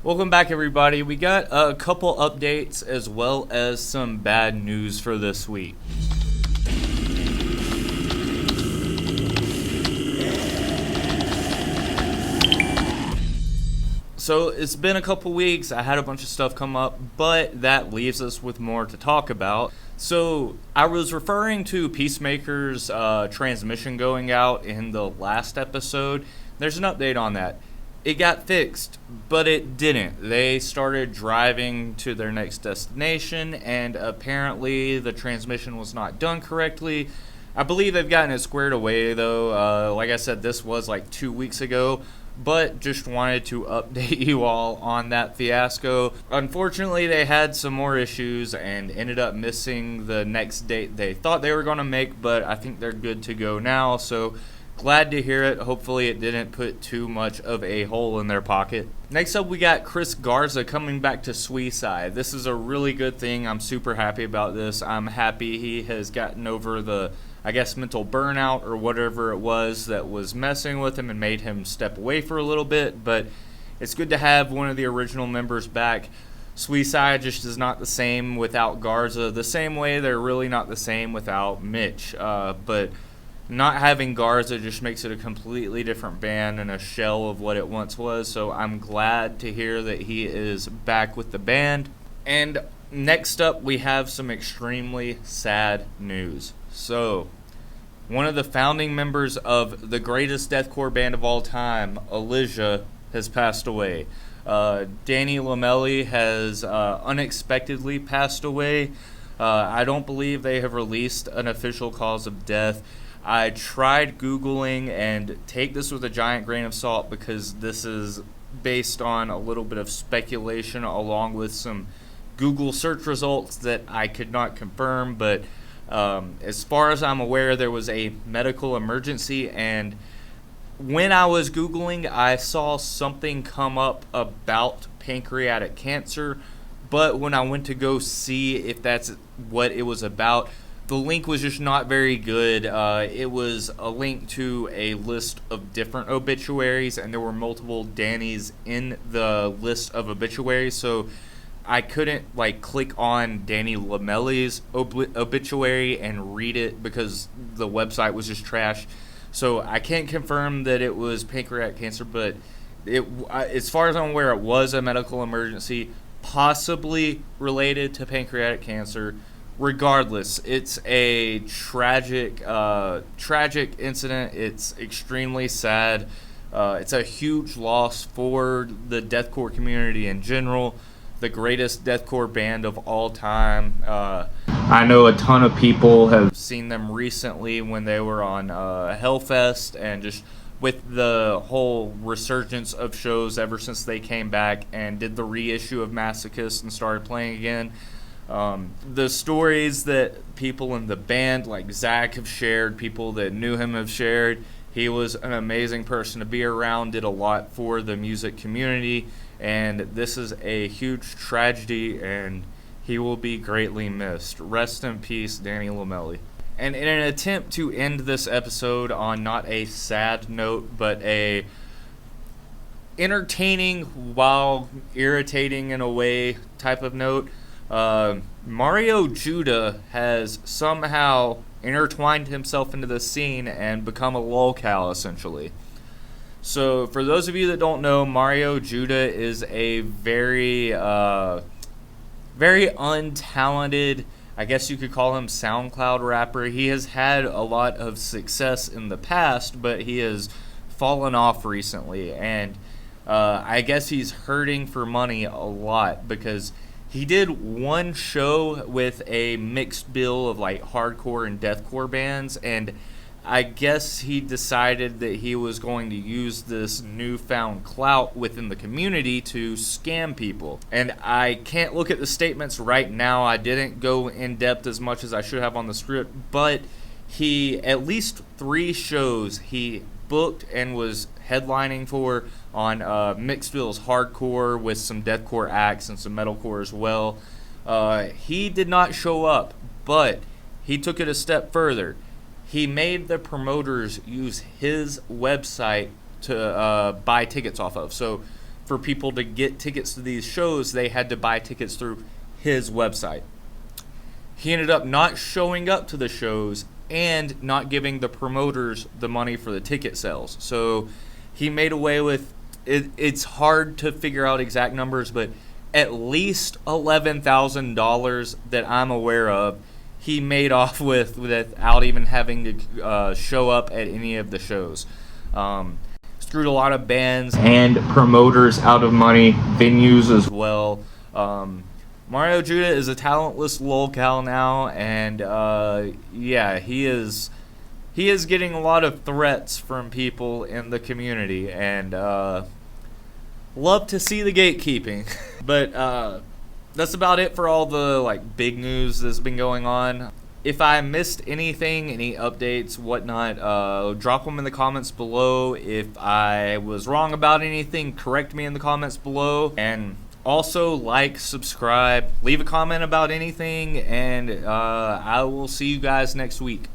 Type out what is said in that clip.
Welcome back, everybody. We got a couple updates as well as some bad news for this week. So it's been a couple weeks. I had a bunch of stuff come up, but that leaves us with more to talk about. So I was referring to Peacemaker's transmission going out in the last episode. There's an update on that. It got fixed, but it didn't. They started driving to their next destination, and apparently the transmission was not done correctly. I believe they've gotten it squared away, though. Like I said, this was like 2 weeks ago, but just wanted to update you all on that fiasco. Unfortunately, they had some more issues and ended up missing the next date they thought they were going to make, but I think they're good to go now, so glad to hear it. Hopefully it didn't put too much of a hole in their pocket. Next up, we got Garza coming back to Sui Si. This is a really good thing. I'm super happy about this. I'm happy he has gotten over the, mental burnout or whatever it was that was messing with him and made him step away for a little bit. But it's good to have one of the original members back. Sui Si just is not the same without Garza, the same way they're really not the same without Mitch. But not having Garza just makes it a completely different band and a shell of what it once was, so I'm glad to hear that he is back with the band. And next up, we have some extremely sad news. So, one of the founding members of the greatest deathcore band of all time, Elysia, has passed away. Danny Lomeli has unexpectedly passed away. I don't believe they have released an official cause of death. I tried Googling, and take this with a giant grain of salt because this is based on a little bit of speculation along with some Google search results that I could not confirm. But as far as I'm aware, there was a medical emergency, and when I was Googling, I saw something come up about pancreatic cancer, but when I went to go see if that's what it was about, the link was just not very good. It was a link to a list of different obituaries, and there were multiple Dannys in the list of obituaries, so I couldn't click on Danny Lomeli's obituary and read it because the website was just trash. So I can't confirm that it was pancreatic cancer, but as far as I'm aware, it was a medical emergency, possibly related to pancreatic cancer. Regardless, it's a tragic incident. It's extremely sad. It's a huge loss for the deathcore community in general. The greatest deathcore band of all time. I know a ton of people have seen them recently when they were on Hellfest, and just with the whole resurgence of shows ever since they came back and did the reissue of Masochist and started playing again. The stories that people in the band like Zach have shared, people that knew him have shared, he was an amazing person to be around, did a lot for the music community, and this is a huge tragedy, and he will be greatly missed. Rest in peace, Danny Lomeli. And in an attempt to end this episode on not a sad note, but a entertaining while irritating in a way type of note, Mario Judah has somehow intertwined himself into the scene and become a lolcow, essentially. So, for those of you that don't know, Mario Judah is a very untalented, I guess you could call him SoundCloud rapper. He has had a lot of success in the past, but he has fallen off recently, and I guess he's hurting for money a lot because he did one show with a mixed bill of hardcore and deathcore bands, and I guess he decided that he was going to use this newfound clout within the community to scam people. And I can't look at the statements right now. I didn't go in depth as much as I should have on the script, but he, at least 3 shows he booked and was headlining for on mixed bills hardcore with some deathcore acts and some metalcore as well. He did not show up, but he took it a step further. He made the promoters use his website to buy tickets off of. So for people to get tickets to these shows, they had to buy tickets through his website. He ended up not showing up to the shows and not giving the promoters the money for the ticket sales. So he made away with it. It's hard to figure out exact numbers, but at least $11,000 that I'm aware of, he made off with without even having to show up at any of the shows. Screwed a lot of bands and promoters out of money, venues as well. Mario Judah is a talentless lolcow now, and yeah, he is getting a lot of threats from people in the community, and love to see the gatekeeping. But that's about it for all the big news that's been going on. If I missed anything, any updates, whatnot, drop them in the comments below. If I was wrong about anything, correct me in the comments below. And also, like, subscribe, leave a comment about anything, and I will see you guys next week.